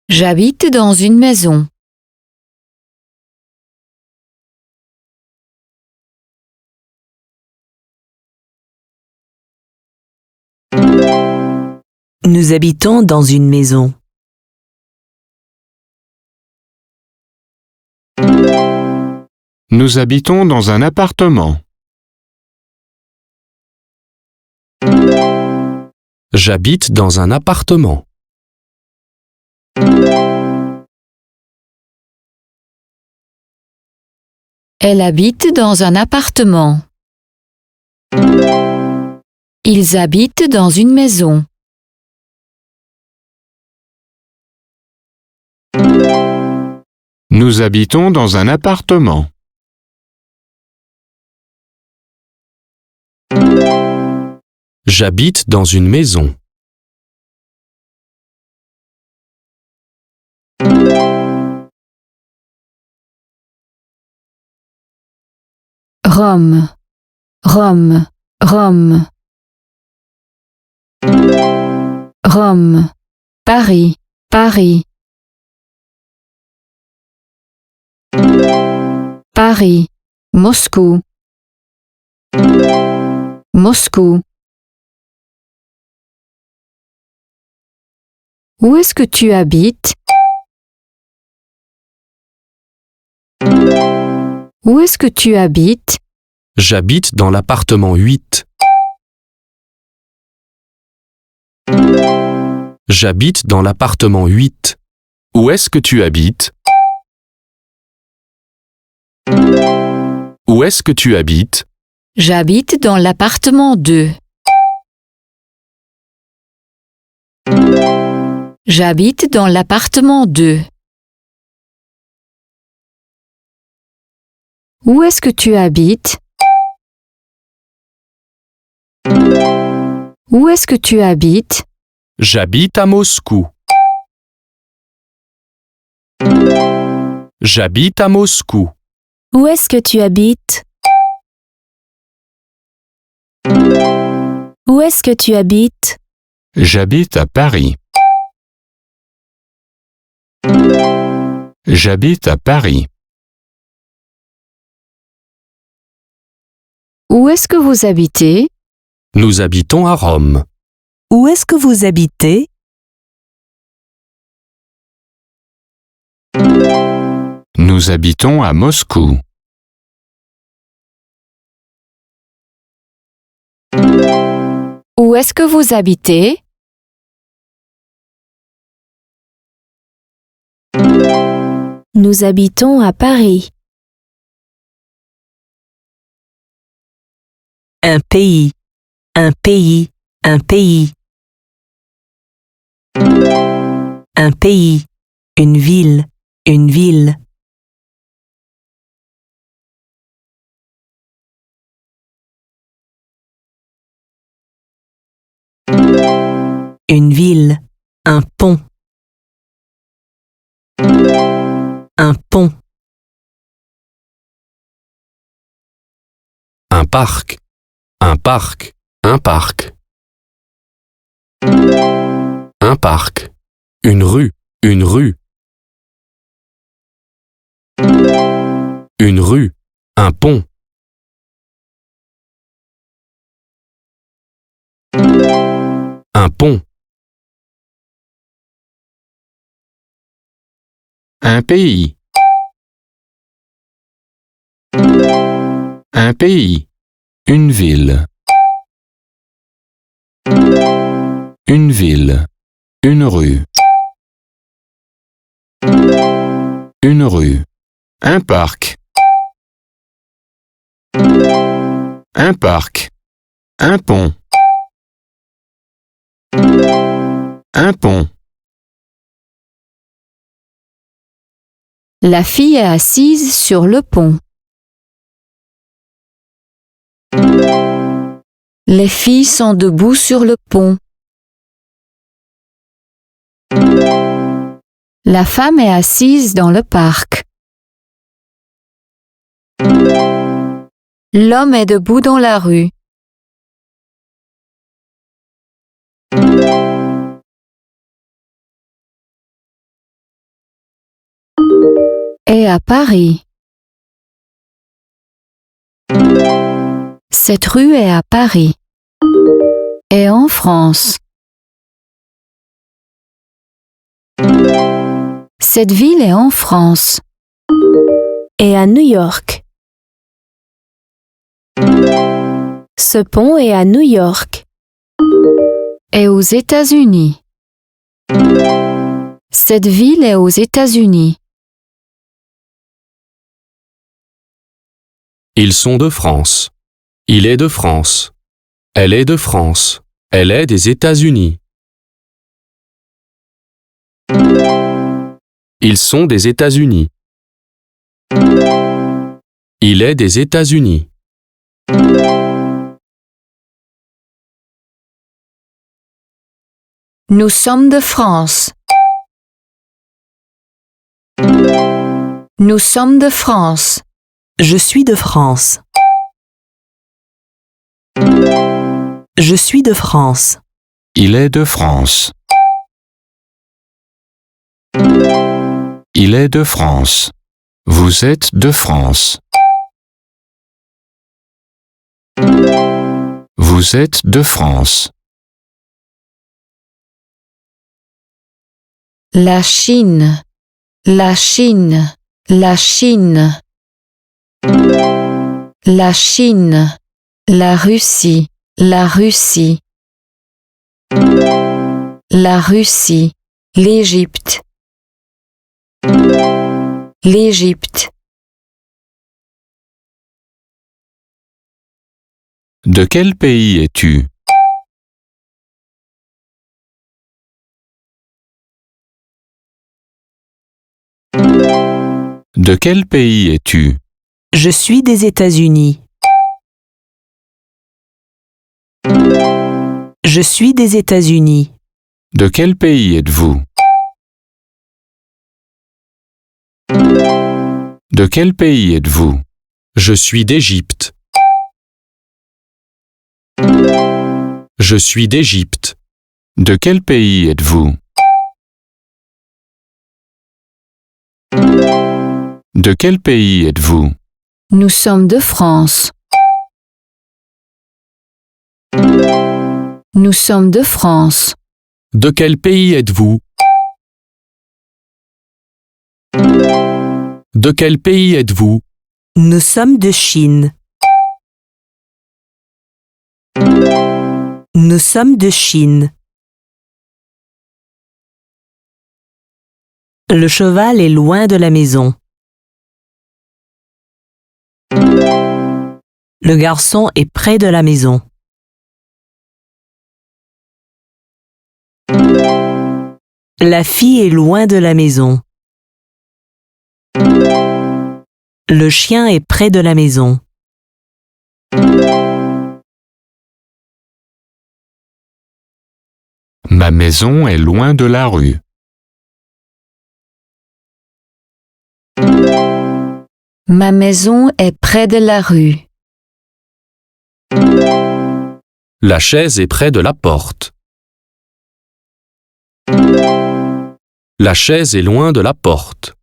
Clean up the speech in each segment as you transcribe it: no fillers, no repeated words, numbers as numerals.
J'habite dans une maison. Nous habitons dans une maison. Nous habitons dans un appartement. J'habite dans un appartement. Elle habite dans un appartement. Ils habitent dans une maison. Nous habitons dans un appartement. J'habite dans une maison. Rome, Rome, Rome. Rome, Paris, Paris. Paris, Moscou. Moscou. Où est-ce que tu habites? Où est-ce que tu habites? J'habite dans l'appartement 8. J'habite dans l'appartement 8. Où est-ce que tu habites? Où est-ce que tu habites? J'habite dans l'appartement 2. J'habite dans l'appartement 2. Où est-ce que tu habites? Où est-ce que tu habites? J'habite à Moscou. J'habite à Moscou. Où est-ce que tu habites? Où est-ce que tu habites? J'habite à Paris. J'habite à Paris. Où est-ce que vous habitez? Nous habitons à Rome. Où est-ce que vous habitez? Nous habitons à Moscou. Où est-ce que vous habitez? Nous habitons à Paris. Un pays, un pays, un pays. Un pays, une ville, une ville. Une ville, un pont. Un pont. Un parc. Un parc. Un parc. Un parc. Une rue. Une rue. Une rue. Un pont. Un pont. Un pays. Un pays. Une ville. Une ville. Une rue. Une rue. Un parc. Un parc. Un pont. Un pont. La fille est assise sur le pont. Les filles sont debout sur le pont. La femme est assise dans le parc. L'homme est debout dans la rue. est à Paris. Cette rue est à Paris. Est en France. Cette ville est en France. Est à New York. Ce pont est à New York. Est aux États-Unis. Cette ville est aux États-Unis. Ils sont de France. Il est de France. Elle est de France. Elle est des États-Unis. Ils sont des États-Unis. Il est des États-Unis. Nous sommes de France. Nous sommes de France. Je suis de France. Je suis de France. Il est de France. Il est de France. Vous êtes de France. Vous êtes de France. La Chine. La Chine. La Chine. La Chine. La Russie. La Russie. La Russie. L'Égypte. L'Égypte. De quel pays es-tu? De quel pays es-tu? Je suis des États-Unis. Je suis des États-Unis. De quel pays êtes-vous? De quel pays êtes-vous? Je suis d'Égypte. Je suis d'Égypte. De quel pays êtes-vous? De quel pays êtes-vous? Nous sommes de France. Nous sommes de France. De quel pays êtes-vous? De quel pays êtes-vous? Nous sommes de Chine. Nous sommes de Chine. Le cheval est loin de la maison. Le garçon est près de la maison. La fille est loin de la maison. Le chien est près de la maison. Ma maison est loin de la rue. Ma maison est près de la rue. La chaise est près de la porte. La chaise est loin de la porte.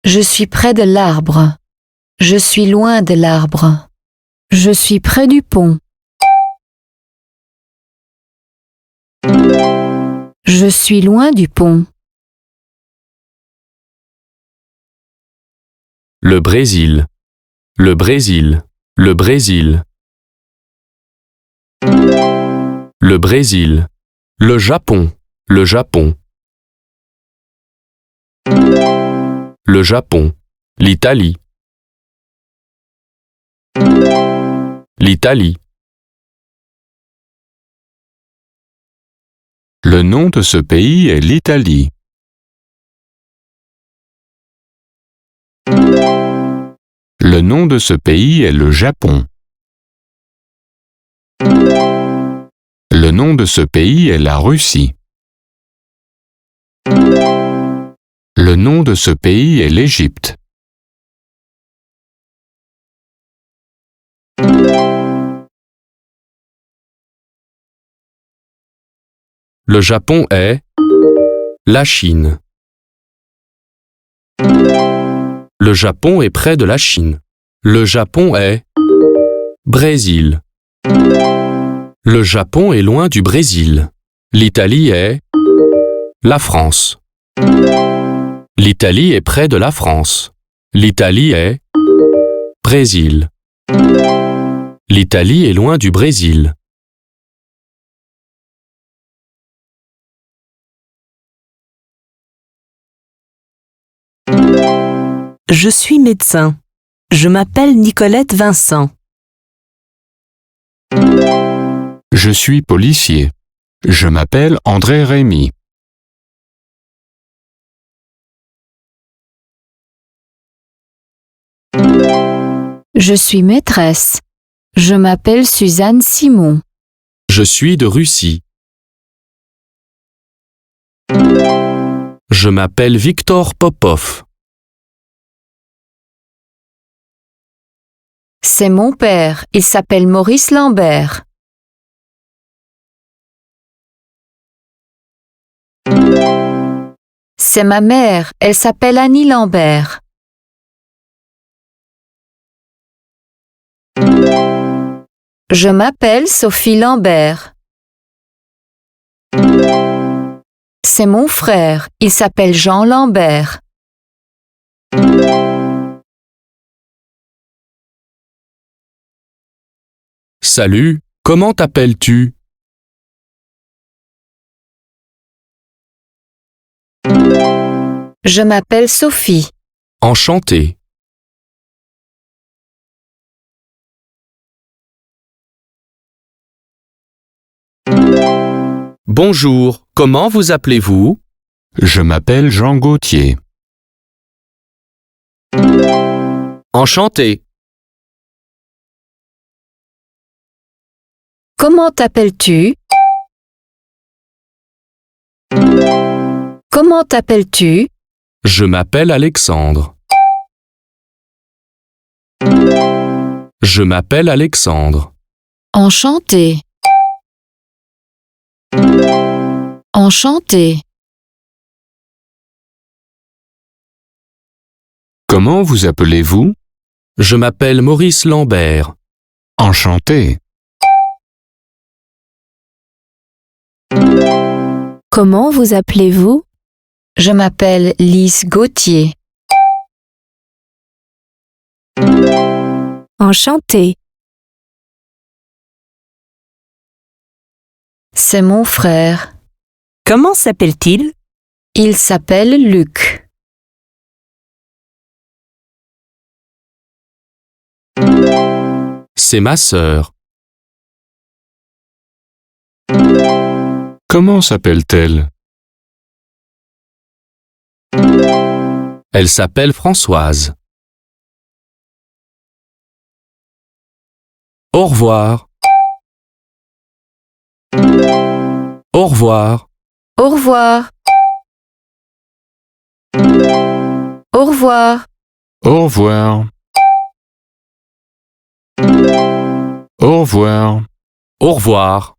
Je suis près de l'arbre. Je suis loin de l'arbre. Je suis près du pont. Je suis loin du pont. Le Brésil. Le Brésil. Le Brésil. Le Brésil. Le Japon. Le Japon. Le Japon. L'Italie. L'Italie. Le nom de ce pays est l'Italie. Le nom de ce pays est le Japon. Le nom de ce pays est la Russie. Le nom de ce pays est l'Égypte. Le Japon est la Chine. Le Japon est près de la Chine. Le Japon est Brésil. Le Japon est loin du Brésil. L'Italie est la France. L'Italie est près de la France. L'Italie est Brésil. L'Italie est loin du Brésil. Je suis médecin. Je m'appelle Nicolette Vincent. Je suis policier. Je m'appelle André Rémy. Je suis maîtresse. Je m'appelle Suzanne Simon. Je suis de Russie. Je m'appelle Victor Popov. C'est mon père. Il s'appelle Maurice Lambert. C'est ma mère. Elle s'appelle Annie Lambert. Je m'appelle Sophie Lambert. C'est mon frère. Il s'appelle Jean Lambert. Salut, comment t'appelles-tu? Je m'appelle Sophie. Enchanté. Bonjour, comment vous appelez-vous? Je m'appelle Jean Gauthier. Enchanté. Comment t'appelles-tu? Comment t'appelles-tu? Je m'appelle Alexandre. Je m'appelle Alexandre. Enchanté. Enchanté. Comment vous appelez-vous? Je m'appelle Maurice Lambert. Enchanté. Comment vous appelez-vous? Je m'appelle Lise Gauthier. Enchanté. C'est mon frère. Comment s'appelle-t-il? Il s'appelle Luc. C'est ma sœur. Comment s'appelle-t-elle? Elle s'appelle Françoise. Au revoir. Au revoir. Au revoir. Au revoir. Au revoir. Au revoir. Au revoir.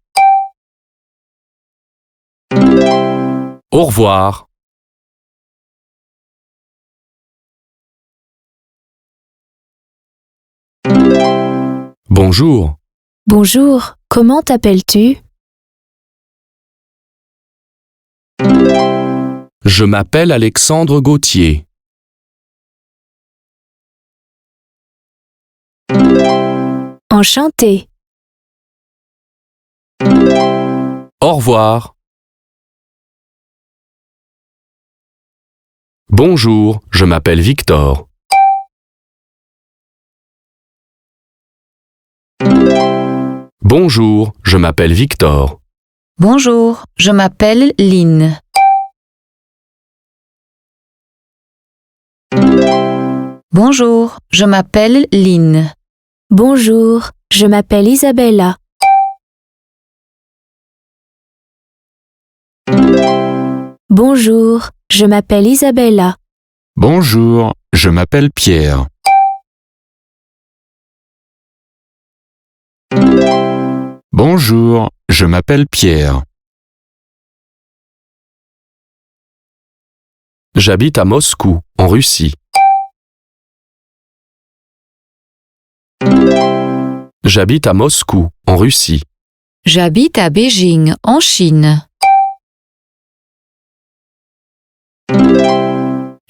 Au revoir. Bonjour. Bonjour, comment t'appelles-tu? Je m'appelle Alexandre Gauthier. Enchanté. Au revoir. Bonjour, je m'appelle Victor. Bonjour, je m'appelle Victor. Bonjour, je m'appelle Lynn. Bonjour, je m'appelle Lynn. Bonjour, je m'appelle Isabella. Bonjour, je m'appelle Isabella. Bonjour, je m'appelle Pierre. Bonjour, je m'appelle Pierre. J'habite à Moscou, en Russie. J'habite à Moscou, en Russie. J'habite à Beijing, en Chine.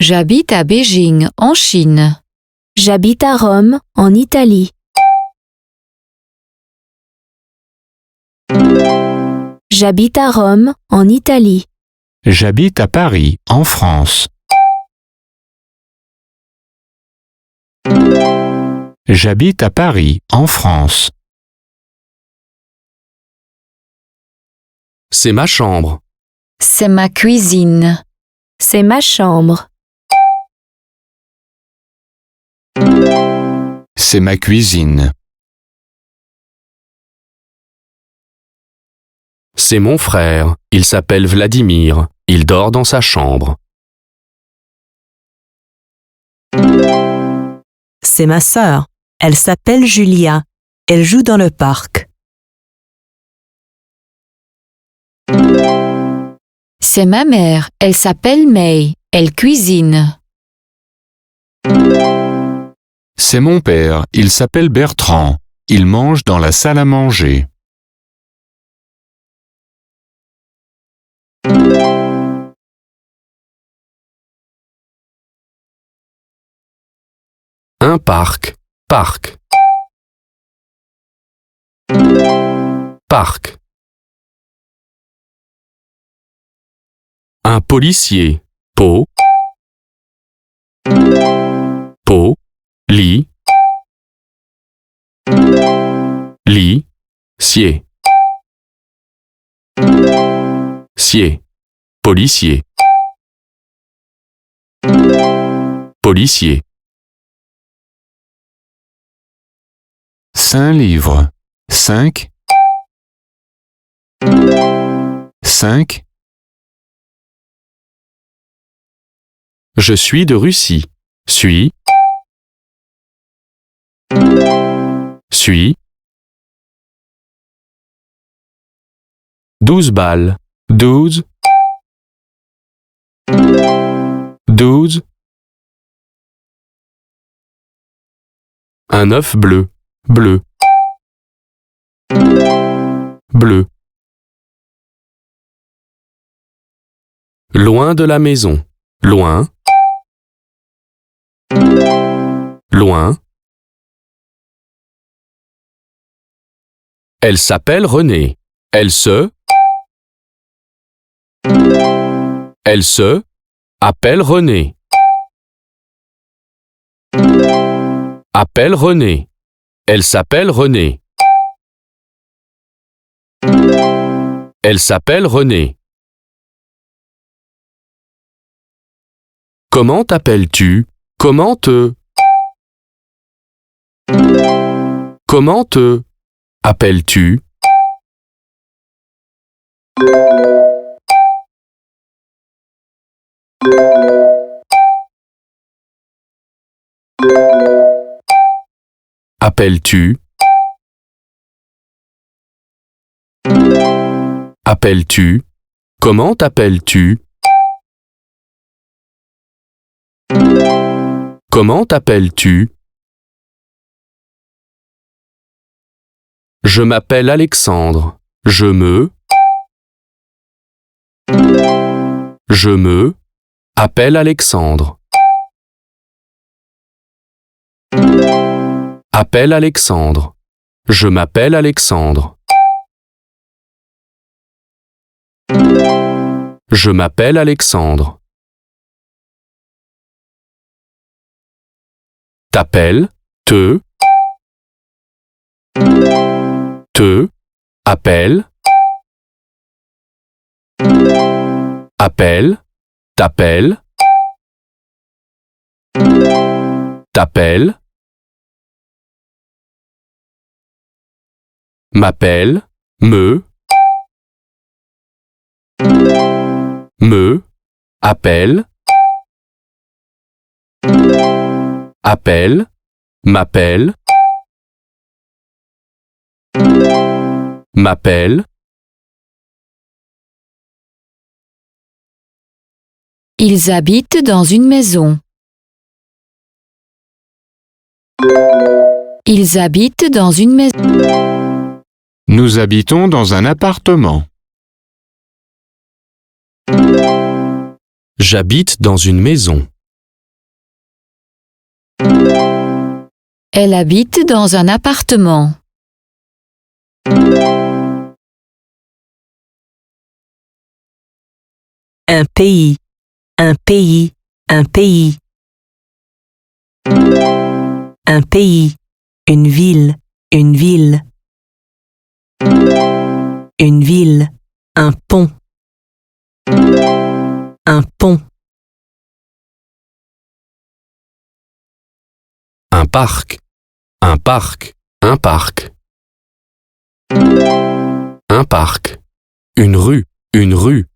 J'habite à Beijing, en Chine. J'habite à Rome, en Italie. J'habite à Rome, en Italie. J'habite à Paris, en France. J'habite à Paris, en France. C'est ma chambre. C'est ma cuisine. C'est ma chambre. C'est ma cuisine. C'est mon frère. Il s'appelle Vladimir. Il dort dans sa chambre. C'est ma sœur. Elle s'appelle Julia. Elle joue dans le parc. C'est ma mère. Elle s'appelle May. Elle cuisine. C'est mon père. Il s'appelle Bertrand. Il mange dans la salle à manger. Un parc. Parc. Parc. Un policier. Pot. Pot. Lit. Lit. Sier. Sier. Policier. Policier. 5 livres. 5. 5. Je suis de Russie. Suis. Suis. 12 balles. 12. 12. Un œuf bleu. Bleu. Bleu. Loin de la maison. Loin. Loin. Elle s'appelle Renée. Elle se appelle Renée. Appelle Renée. Elle s'appelle Renée. Elle s'appelle Renée. Comment t'appelles-tu? Comment te appelles-tu? Appelles-tu? Appelles-tu? Comment t'appelles-tu? Comment t'appelles-tu? Je m'appelle Alexandre. Je me appelle Alexandre. Appelle Alexandre. Je m'appelle Alexandre. Je m'appelle Alexandre. T'appelles, te, appelle, appelle, t'appelle, t'appelle, m'appelle, me, appelle, appelle, m'appelle, m'appelle. Ils habitent dans une maison. Ils habitent dans une maison. Nous habitons dans un appartement. J'habite dans une maison. Elle habite dans un appartement. Un pays, un pays, un pays. Un pays, une ville, une ville. Une ville, un pont. Un pont, Un parc. Un parc. Un parc. Un parc. Une rue. Une rue.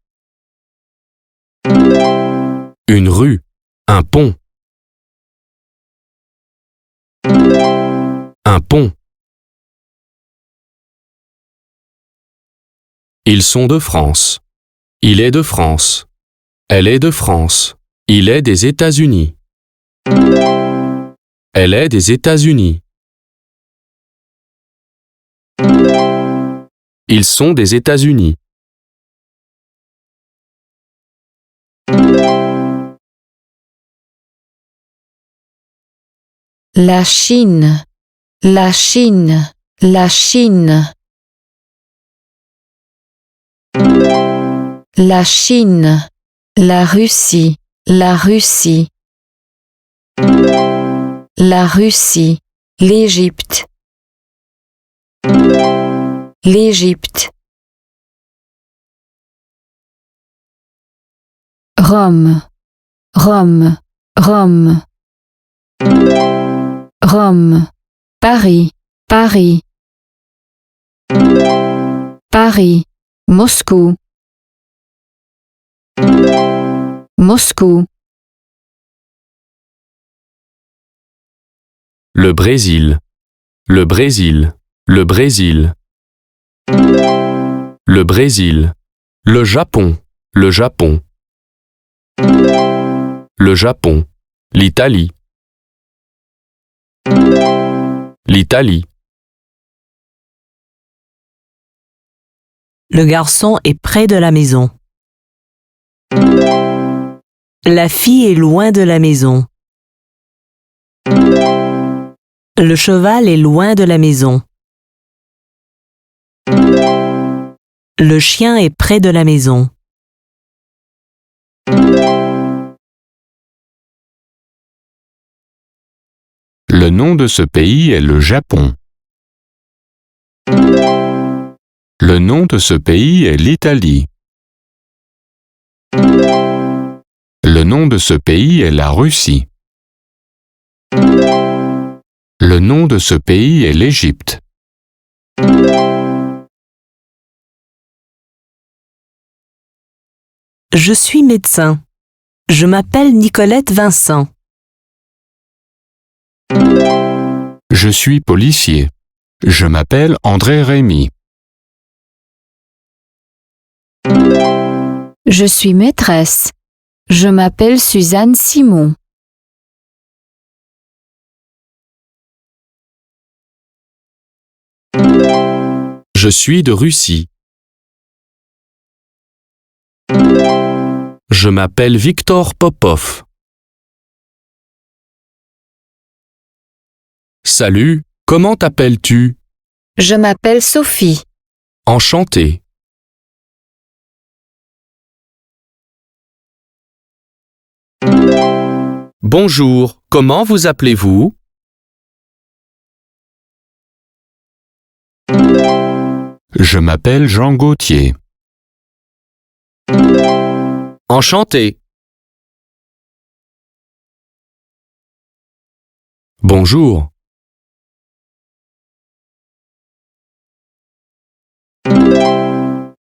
Une rue. Un pont. Un pont. Ils sont de France. Il est de France. Elle est de France. Il est des États-Unis. Elle est des États-Unis. Ils sont des États-Unis. La Chine. La Chine. La Chine. La Chine. La Russie. La Russie. La Russie. L'Égypte. L'Égypte. Rome. Rome. Rome. Rome. Paris. Paris. Paris. Moscou. Moscou. Le Brésil. Le Brésil. Le Brésil. Le Brésil. Le Japon. Le Japon. Le Japon. L'Italie. L'Italie. le garçon est près de la maison. La fille est loin de la maison. Le cheval est loin de la maison. Le chien est près de la maison. Le nom de ce pays est le Japon. Le nom de ce pays est l'Italie. Le nom de ce pays est la Russie. Le nom de ce pays est l'Égypte. Je suis médecin. Je m'appelle Nicolette Vincent. Je suis policier. Je m'appelle André Rémy. Je suis maîtresse. Je m'appelle Suzanne Simon. Je suis de Russie. Je m'appelle Victor Popov. Salut, comment t'appelles-tu? Je m'appelle Sophie. Enchanté. Bonjour, comment vous appelez-vous? Je m'appelle Jean Gauthier. Enchanté. Bonjour.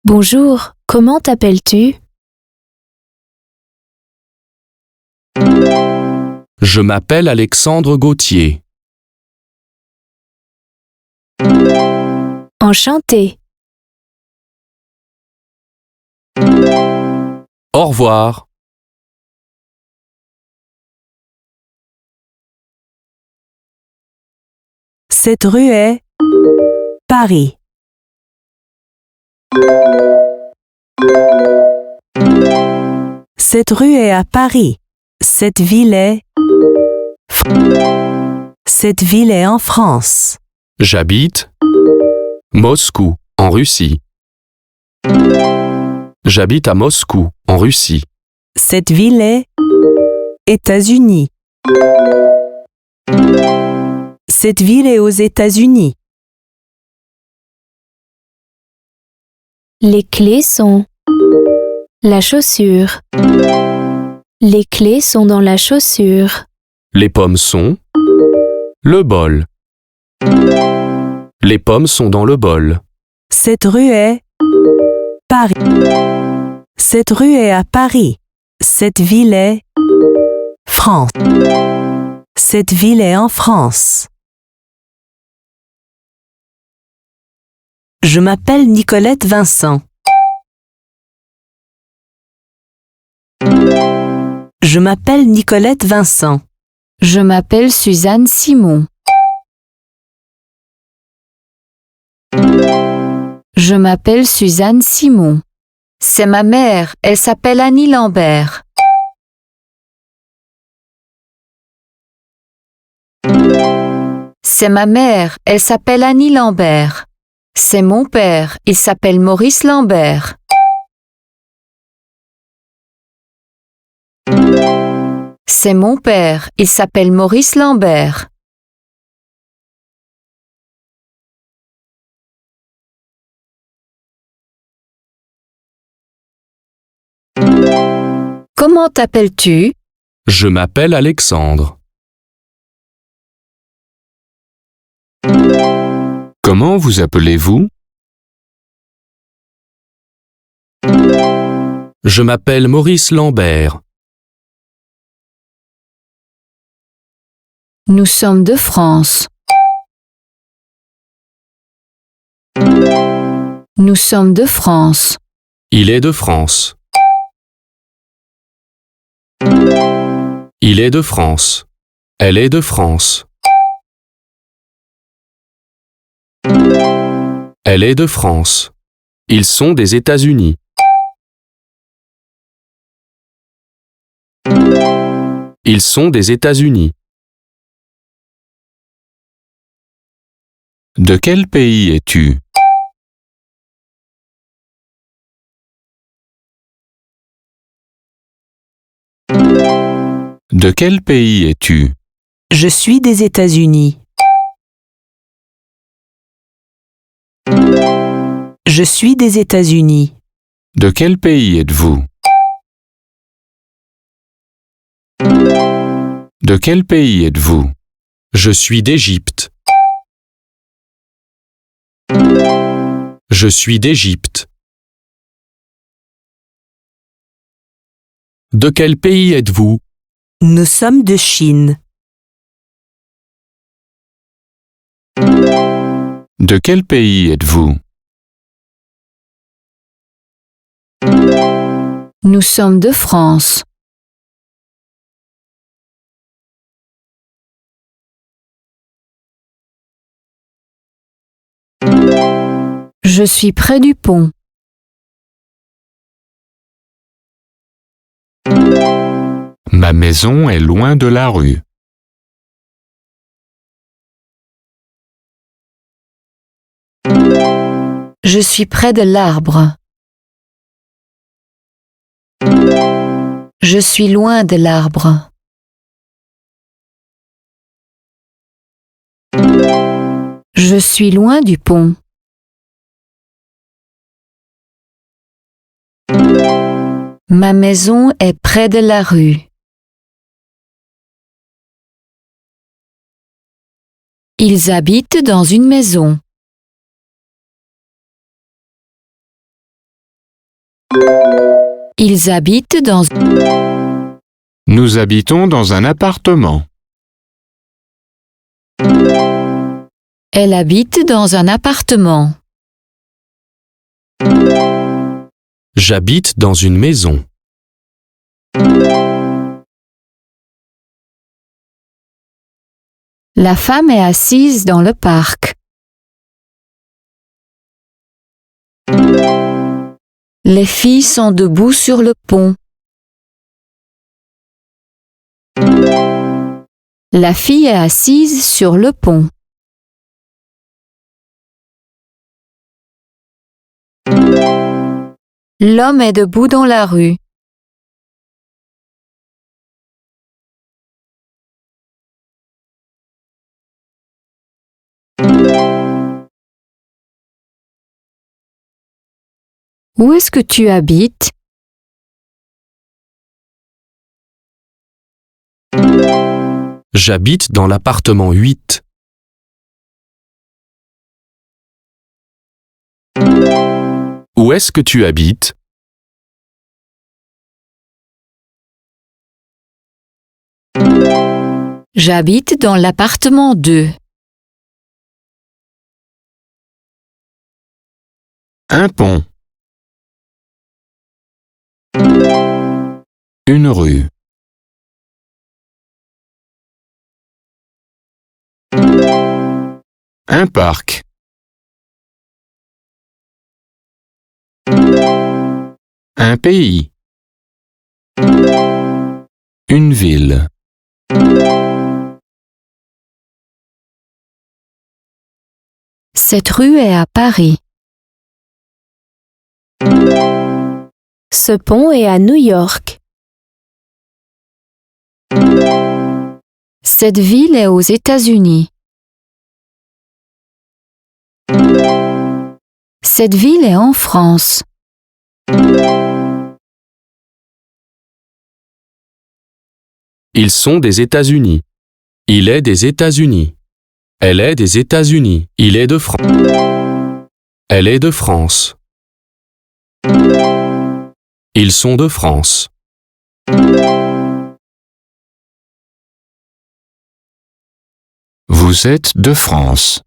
Bonjour, comment t'appelles-tu? Je m'appelle Alexandre Gauthier. Enchanté. Au revoir. Cette rue est Paris. Cette rue est à Paris. Cette ville est Cette ville est en France. J'habite Moscou, en Russie. J'habite à Moscou, en Russie. Cette ville est États-Unis. Cette ville est aux États-Unis. Les clés sont la chaussure. Les clés sont dans la chaussure. Les pommes sont le bol. Les pommes sont dans le bol. Cette rue est Paris. Cette rue est à Paris. Cette ville est France. Cette ville est en France. Je m'appelle Nicolette Vincent. Je m'appelle Nicolette Vincent. Je m'appelle Suzanne Simon. Je m'appelle Suzanne Simon. C'est ma mère, elle s'appelle Annie Lambert. C'est ma mère, elle s'appelle Annie Lambert. C'est mon père, il s'appelle Maurice Lambert. C'est mon père, il s'appelle Maurice Lambert. Comment t'appelles-tu? Je m'appelle Alexandre. Comment vous appelez-vous? Je m'appelle Maurice Lambert. Nous sommes de France. Nous sommes de France. Il est de France. Il est de France. Elle est de France. Elle est de France. Ils sont des États-Unis. Ils sont des États-Unis. De quel pays es-tu? De quel pays es-tu? Je suis des États-Unis. Je suis des États-Unis. De quel pays êtes-vous? De quel pays êtes-vous? Je suis d'Égypte. Je suis d'Égypte. De quel pays êtes-vous? Nous sommes de Chine. De quel pays êtes-vous? Nous sommes de France. Je suis près du pont. Ma maison est loin de la rue. Je suis près de l'arbre. Je suis loin de l'arbre. Je suis loin du pont. Ma maison est près de la rue. Ils habitent dans une maison. Ils habitent dans... Nous habitons dans un appartement. Elle habite dans un appartement. J'habite dans une maison. La femme est assise dans le parc. Les filles sont debout sur le pont. La fille est assise sur le pont. L'homme est debout dans la rue. Où est-ce que tu habites? J'habite dans l'appartement 8. Où est-ce que tu habites? J'habite dans l'appartement 2. Un pont. Une rue. Un parc. Un pays. Une ville. Cette rue est à Paris. Ce pont est à New York. Cette ville est aux États-Unis. Cette ville est en France. Ils sont des États-Unis. Il est des États-Unis. Elle est des États-Unis. Il est de France. Elle est de France. Ils sont de France. Vous êtes de France.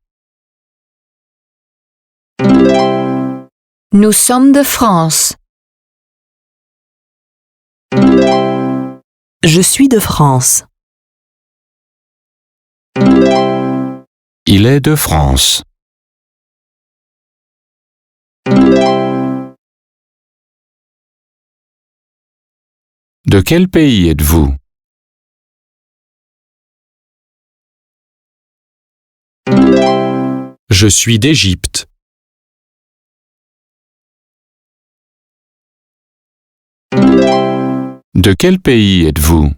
Nous sommes de France. Je suis de France. Il est de France. De quel pays êtes-vous? Je suis d'Égypte. De quel pays êtes-vous?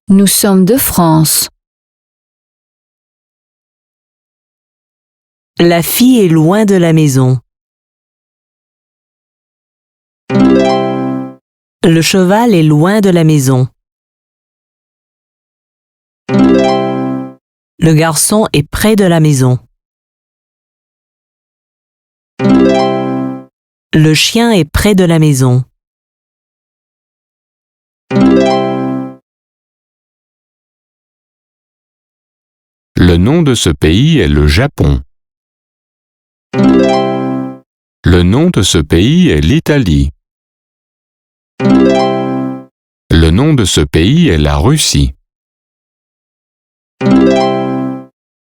Nous sommes de France. La fille est loin de la maison. Le cheval est loin de la maison. Le garçon est près de la maison. Le chien est près de la maison. Le nom de ce pays est le Japon. Le nom de ce pays est l'Italie. Le nom de ce pays est la Russie.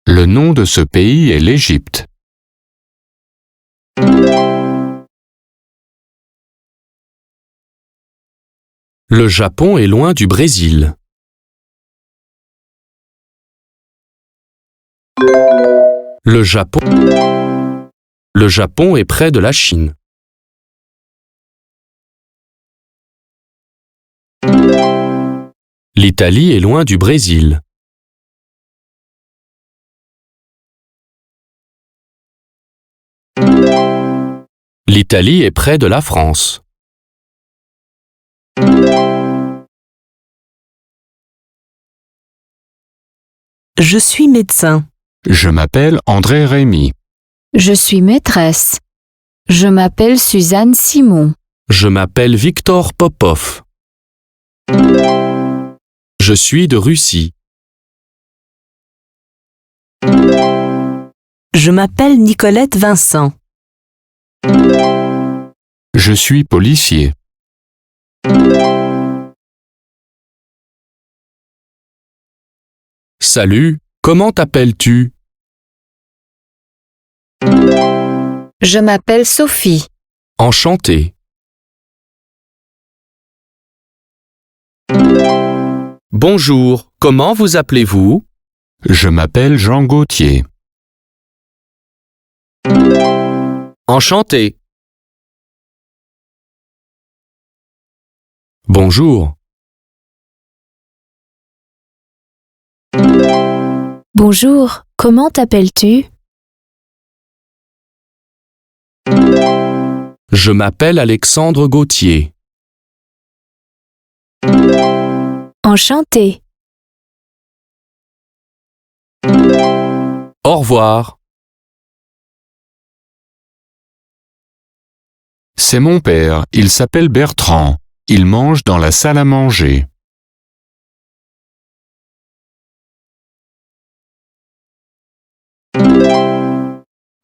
Le nom de ce pays est l'Égypte. Le Japon est loin du Brésil. Le Japon est près de la Chine. L'Italie est loin du Brésil. L'Italie est près de la France. Je suis médecin. Je m'appelle André Rémy. Je suis maîtresse. Je m'appelle Suzanne Simon. Je m'appelle Victor Popov. Je suis de Russie. Je m'appelle Nicolette Vincent. Je suis policier. Salut, comment t'appelles-tu? Je m'appelle Sophie. Enchanté. Bonjour, comment vous appelez-vous? Je m'appelle Jean Gauthier. Enchanté. Bonjour. Bonjour, comment t'appelles-tu? Je m'appelle Alexandre Gauthier. Enchanté. Au revoir. C'est mon père, il s'appelle Bertrand. Il mange dans la salle à manger.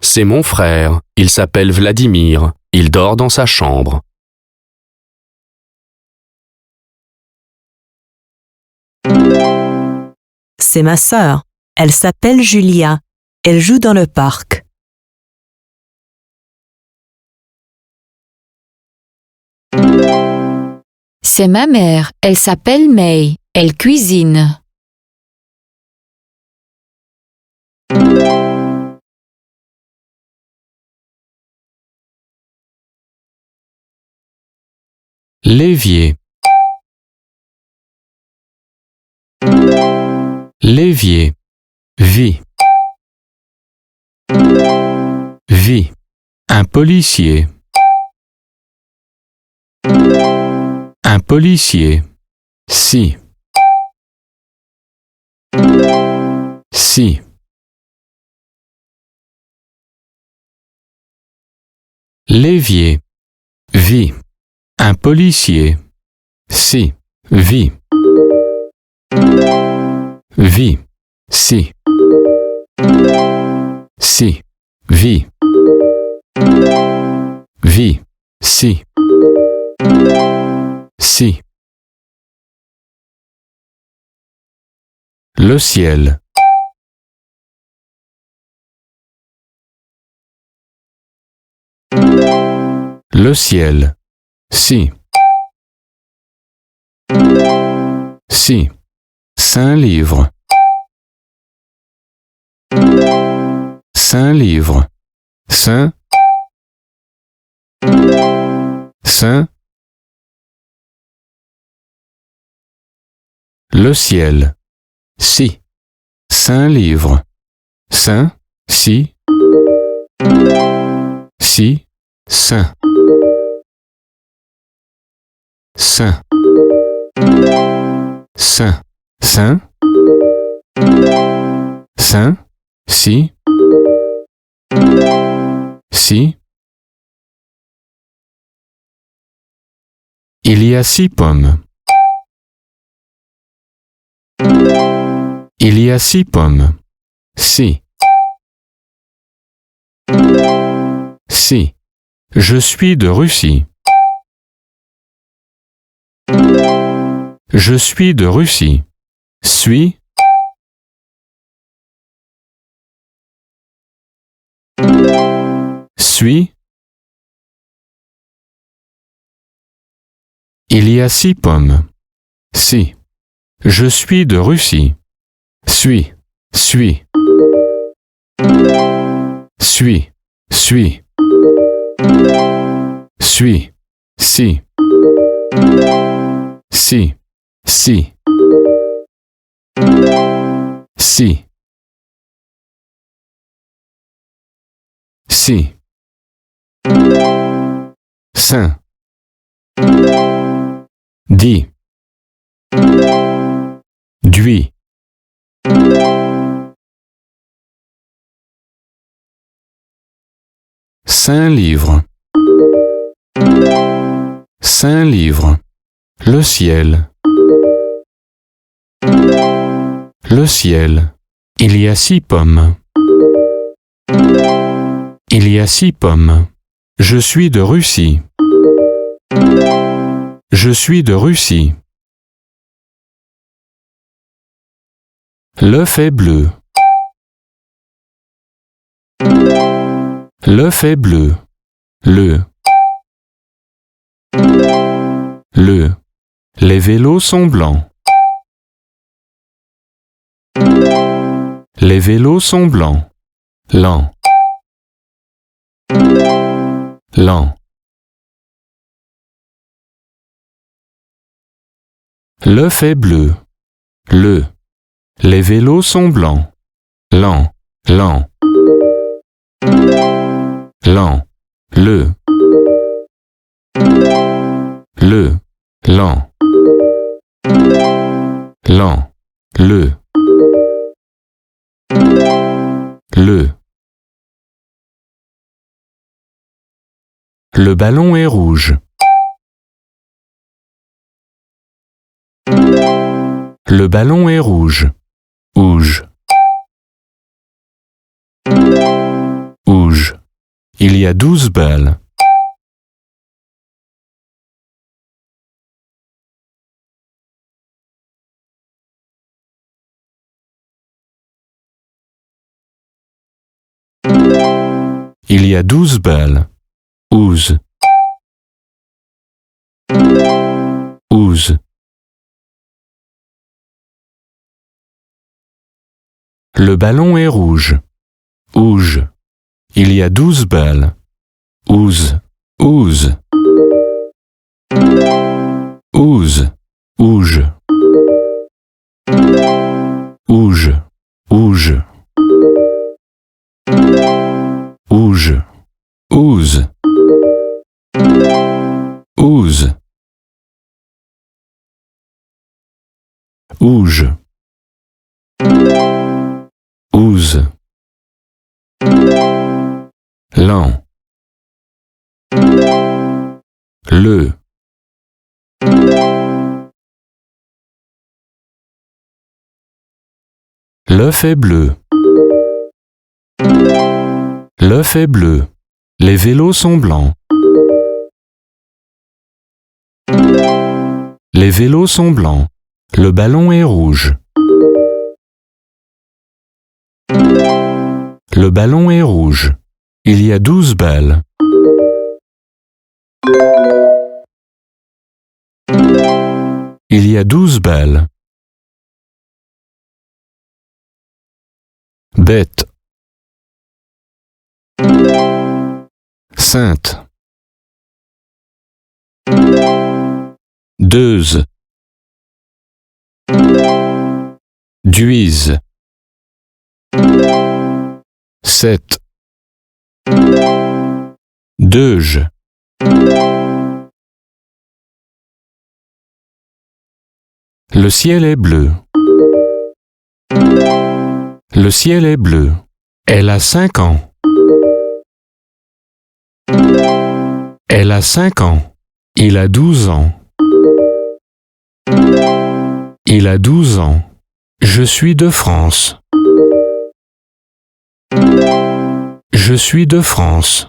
C'est mon frère, il s'appelle Vladimir. Il dort dans sa chambre. C'est ma sœur. Elle s'appelle Julia. Elle joue dans le parc. C'est ma mère. Elle s'appelle May. Elle cuisine. L'évier. L'évier. Vie. Vie. Un policier. Un policier. Si. Si. L'évier. Vie. Un policier. Si. Vie. Vie. Si. Si. Vie. Vie. Si. Si. Le ciel. Le ciel. Si. Si. Saint livre. Saint livre. Saint. Saint. Le ciel. Si. Saint livre. Saint. Si. Si. Saint. Saint. Saint. Saint. Saint. Si. Si. Il y a 6 pommes. Il y a 6 pommes. Si. Si. Je suis de Russie. Je suis de Russie. Suis. Suis. Il y a 6 pommes. Si. Je suis de Russie. Suis. Suis. Suis. Suis. Suis. Si. Si. Si. Si. Si. Saint. Dit. D'huit. Saint livre. Saint livre. Le ciel. Le ciel. Il y a 6 pommes. Il y a 6 pommes. Je suis de Russie. Je suis de Russie. L'œuf est bleu. L'œuf est bleu. Le. Les vélos sont blancs. Les vélos sont blancs. Lent. Lent. L'œuf est bleu. Le. Les vélos sont blancs. Lent. Lent. Lent. Le. Lent. Lent. Le. Le ballon est rouge. Le ballon est rouge. Ouge. Ouge. Il y a 12 balles. Il y a 12 balles. Ouze. Ouze. Le ballon est rouge. Ouge. Il y a 12 balles. Ouze. Ouze. Ouze. Ouge. Ouge. Ouge. Ouge. Ouze. Ouze. Ouge. Ouze. Lent. Le. L'œuf est bleu. L'œuf est bleu. Les vélos sont blancs. Les vélos sont blancs. Le ballon est rouge. Le ballon est rouge. Il y a 12 balles. Il y a 12 balles. Bête. Sainte. Deuse. Duise. Sept. Deuge. Le ciel est bleu. Le ciel est bleu. Elle a 5 ans. Elle a 5 ans. Il a 12 ans. Il a 12 ans. Je suis de France. Je suis de France.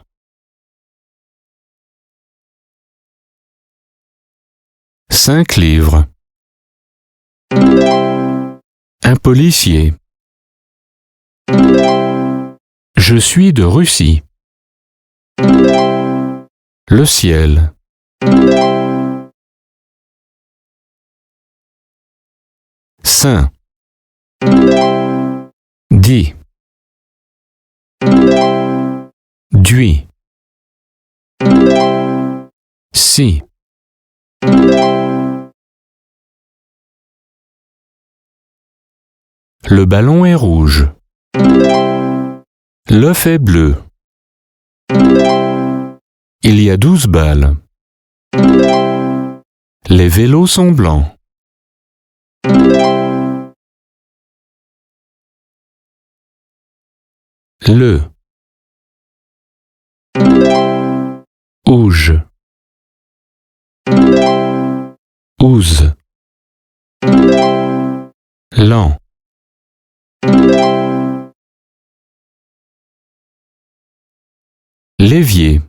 5 livres. Un policier. Je suis de Russie. Le ciel. Saint. Dit. Duit. Si. Le ballon est rouge. L'œuf est bleu. Il y a 12 balles. Les vélos sont blancs. Le. Ouge. Ouze. Lent. L'évier.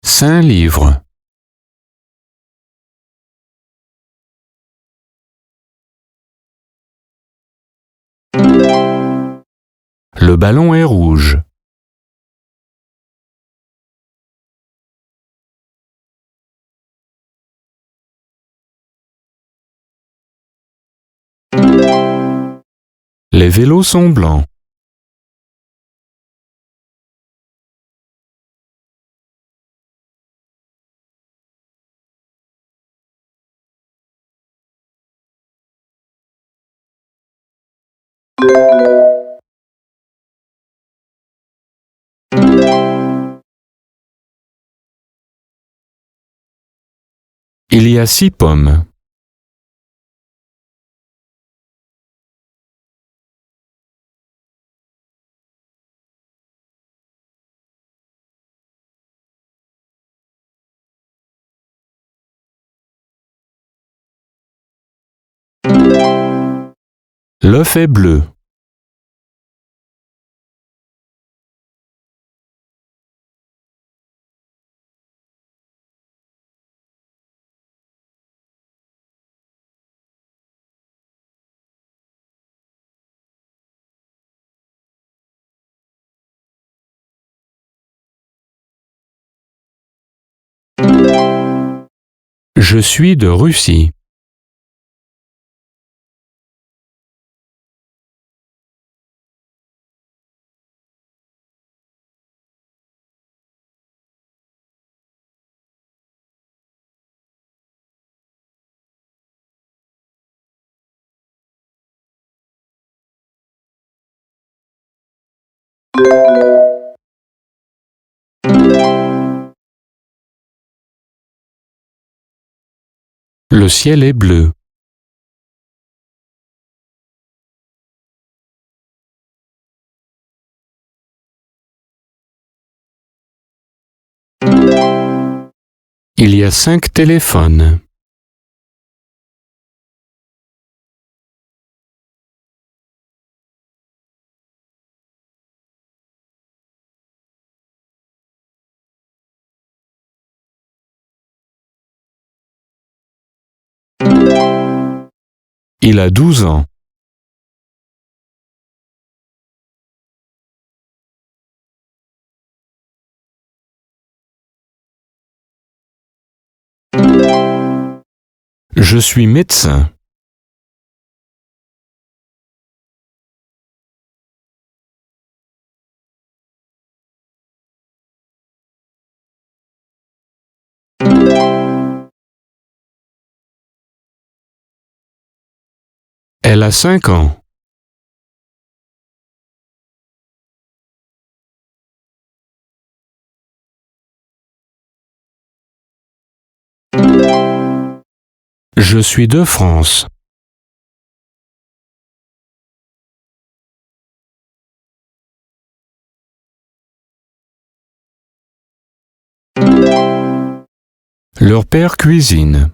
5 livres. Le ballon est rouge. Les vélos sont blancs. Il y a 6 pommes. L'œuf est bleu. Je suis de Russie. Le ciel est bleu. Il y a 5 téléphones. Il a 12 ans. Je suis médecin. Elle a 5 ans. Je suis de France. Leur père cuisine.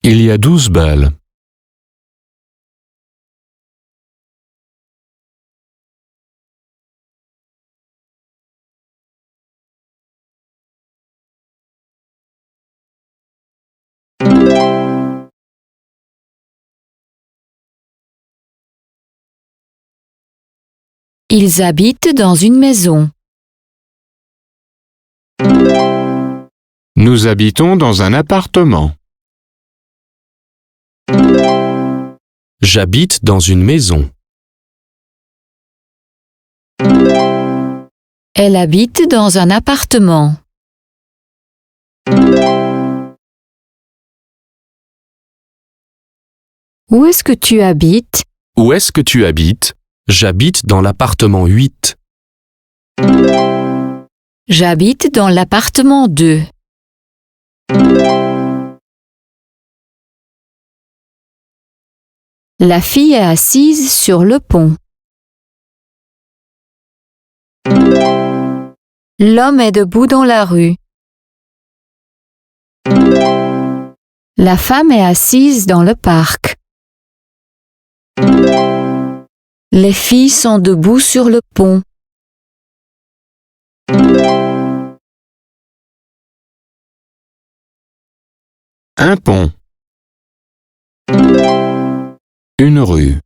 Il y a 12 balles. Ils habitent dans une maison. Nous habitons dans un appartement. J'habite dans une maison. Elle habite dans un appartement. Où est-ce que tu habites? Où est-ce que tu habites? J'habite dans l'appartement 8. J'habite dans l'appartement 2. La fille est assise sur le pont. L'homme est debout dans la rue. La femme est assise dans le parc. Les filles sont debout sur le pont. Un pont. Une rue.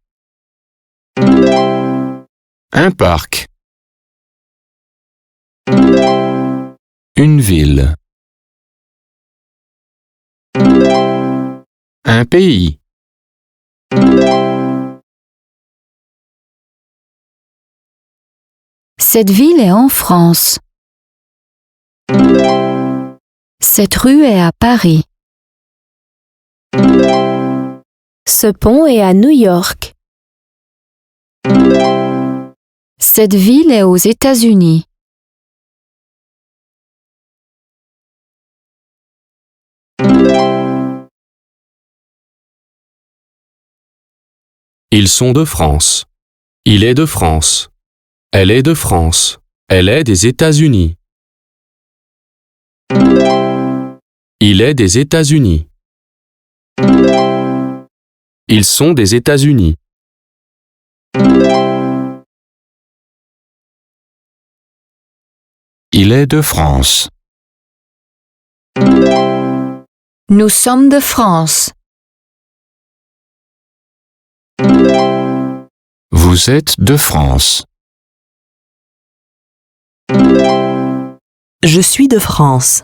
Un parc. Une ville. Un pays. Cette ville est en France. Cette rue est à Paris. Ce pont est à New York. Cette ville est aux États-Unis. Ils sont de France. Il est de France. Elle est de France. Elle est des États-Unis. Il est des États-Unis. Ils sont des États-Unis. Il est de France. Nous sommes de France. Vous êtes de France. Je suis de France.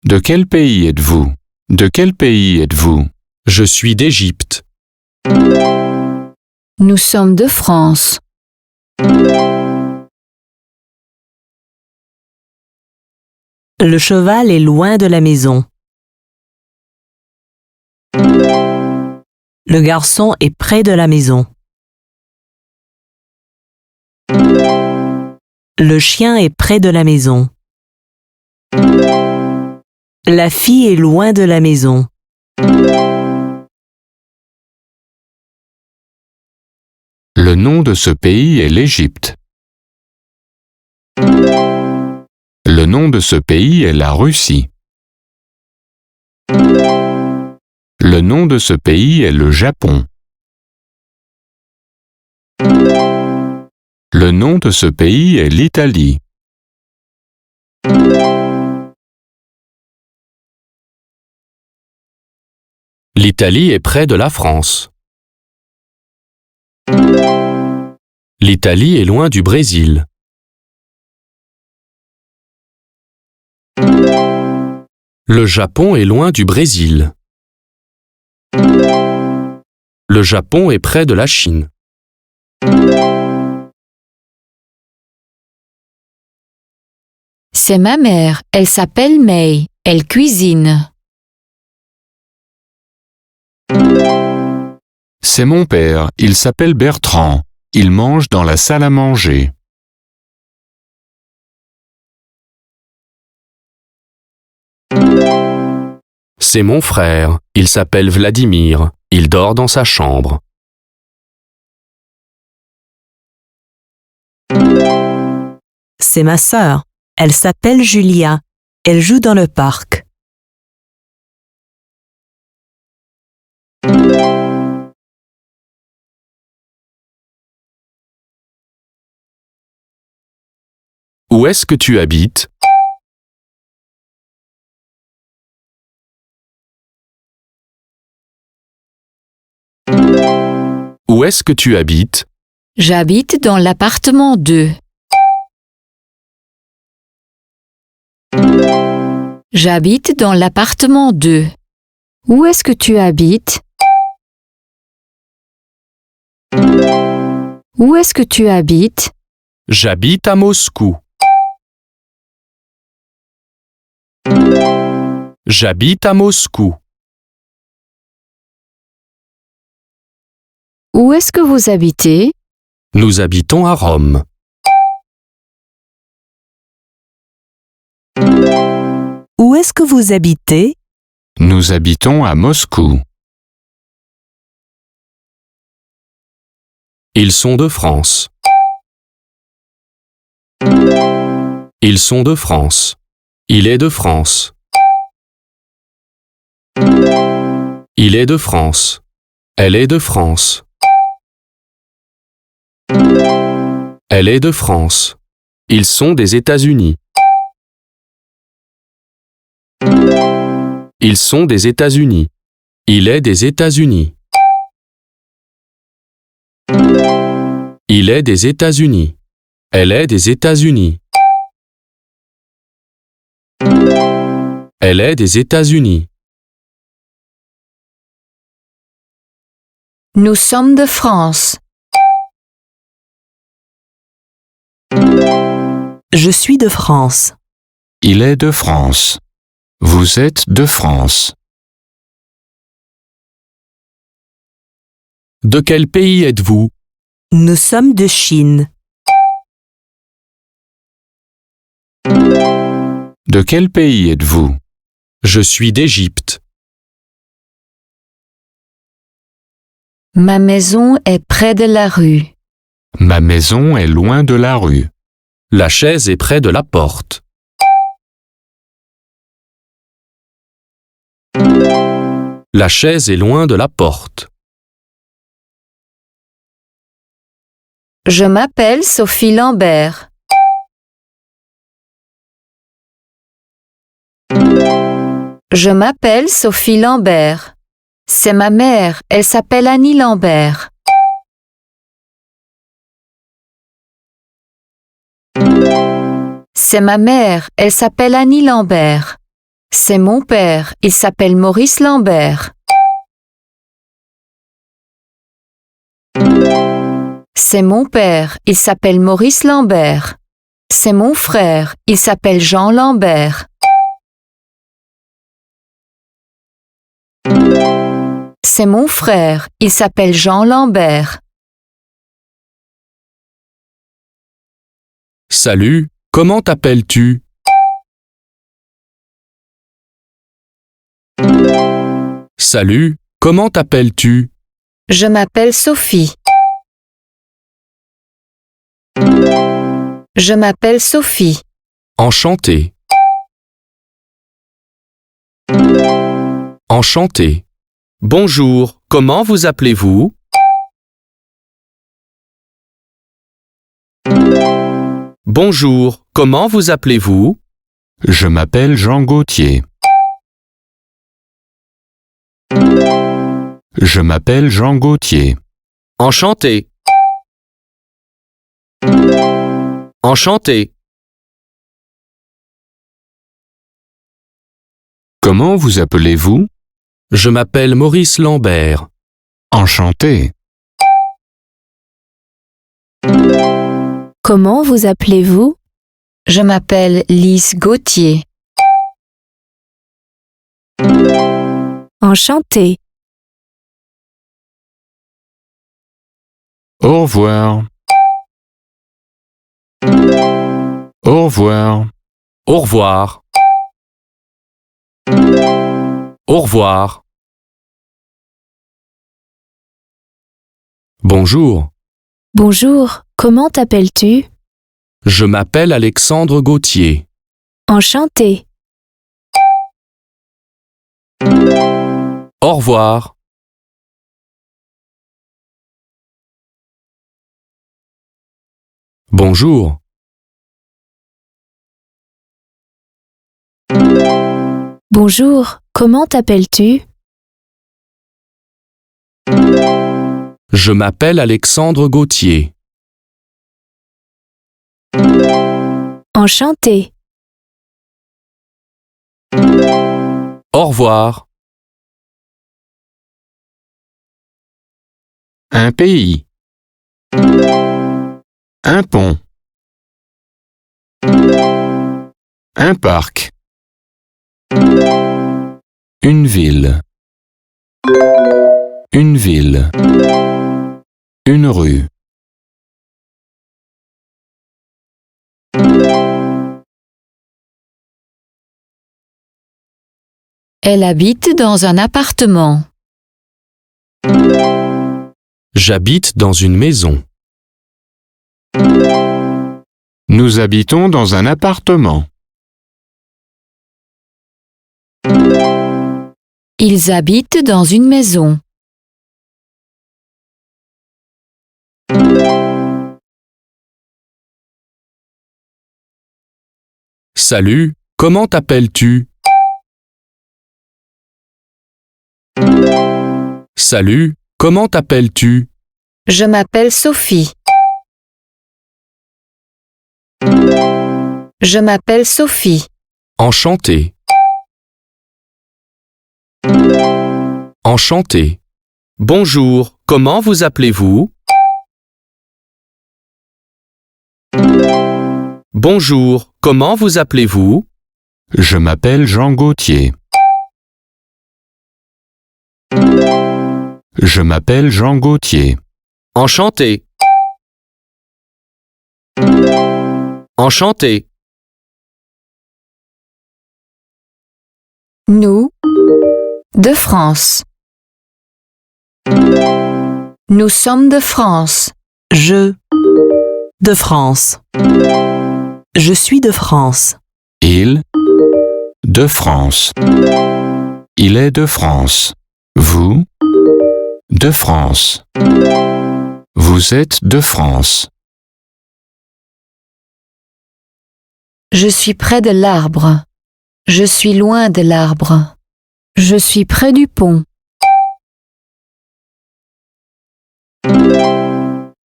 De quel pays êtes-vous? De quel pays êtes-vous? Je suis d'Égypte. Nous sommes de France. Le cheval est loin de la maison. Le garçon est près de la maison. Le chien est près de la maison. La fille est loin de la maison. Le nom de ce pays est l'Égypte. Le nom de ce pays est la Russie. Le nom de ce pays est le Japon. Le nom de ce pays est l'Italie. L'Italie est près de la France. L'Italie est loin du Brésil. Le Japon est loin du Brésil. Le Japon est près de la Chine. C'est ma mère. Elle s'appelle May. Elle cuisine. C'est mon père, il s'appelle Bertrand. Il mange dans la salle à manger. C'est mon frère, il s'appelle Vladimir. Il dort dans sa chambre. C'est ma sœur. Elle s'appelle Julia. Elle joue dans le parc. Où est-ce que tu habites? Où est-ce que tu habites? J'habite dans l'appartement 2. J'habite dans l'appartement 2. Où est-ce que tu habites? Où est-ce que tu habites? J'habite à Moscou. J'habite à Moscou. Où est-ce que vous habitez? Nous habitons à Rome. Où est-ce que vous habitez? Nous habitons à Moscou. Ils sont de France. Ils sont de France. Il est de France. Il est de France. Elle est de France. Elle est de France. Ils sont des États-Unis. Ils sont des États-Unis. Il est des États-Unis. Il est des États-Unis. Elle est des États-Unis. Elle est des États-Unis. Nous sommes de France. Je suis de France. Il est de France. Vous êtes de France. De quel pays êtes-vous? Nous sommes de Chine. De quel pays êtes-vous? Je suis d'Égypte. Ma maison est près de la rue. Ma maison est loin de la rue. La chaise est près de la porte. La chaise est loin de la porte. Je m'appelle Sophie Lambert. Je m'appelle Sophie Lambert. C'est ma mère, elle s'appelle Annie Lambert. C'est ma mère, elle s'appelle Annie Lambert. C'est mon père, il s'appelle Maurice Lambert. C'est mon père, il s'appelle Maurice Lambert. C'est mon frère, il s'appelle Jean Lambert. C'est mon frère, il s'appelle Jean Lambert. Salut, comment t'appelles-tu? Salut, comment t'appelles-tu? Je m'appelle Sophie. Je m'appelle Sophie. Enchanté. Enchanté. Bonjour, comment vous appelez-vous? Bonjour, comment vous appelez-vous? Je m'appelle Jean Gauthier. Je m'appelle Jean Gauthier. Enchanté. Enchanté. Comment vous appelez-vous? Je m'appelle Maurice Lambert. Enchanté. Comment vous appelez-vous? Je m'appelle Lise Gauthier. Enchanté. Au revoir. Au revoir. Au revoir. Au revoir. Bonjour, Bonjour, comment t'appelles-tu? je m'appelle Alexandre Gauthier. Enchanté. Au revoir. Bonjour, Bonjour, comment t'appelles-tu? je m'appelle Alexandre Gauthier. Enchanté. Au revoir. Un pays. Un pont. Un parc. Une ville. Une ville. Une rue. Elle habite dans un appartement. J'habite dans une maison. Nous habitons dans un appartement. Ils habitent dans une maison. Salut, comment t'appelles-tu? Salut, comment t'appelles-tu? Je m'appelle Sophie. Je m'appelle Sophie. Enchanté. Enchanté. Bonjour, comment vous appelez-vous? Bonjour, comment vous appelez-vous? Je m'appelle Jean Gauthier. Je m'appelle Jean Gauthier. Enchanté. Enchanté. Nous, de France. Nous sommes de France. Je, de France. Je suis de France. Il, de France. Il est de France. Vous, de France. Vous êtes de France. Je suis près de l'arbre. Je suis loin de l'arbre. Je suis près du pont.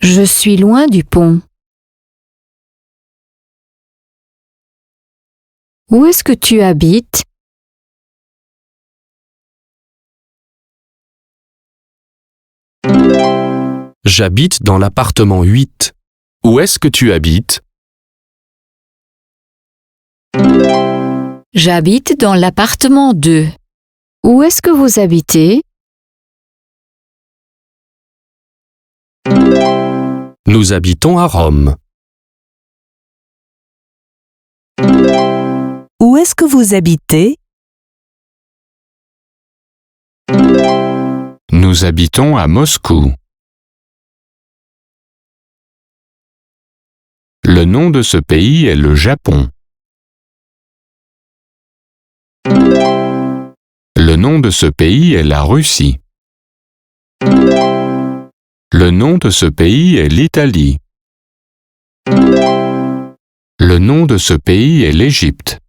Je suis loin du pont. Où est-ce que tu habites? J'habite dans l'appartement 8. Où est-ce que tu habites? J'habite dans l'appartement 2. Où est-ce que vous habitez? Nous habitons à Rome. Où est-ce que vous habitez? Nous habitons à Moscou. Le nom de ce pays est le Japon. Le nom de ce pays est la Russie. Le nom de ce pays est l'Italie. Le nom de ce pays est l'Égypte.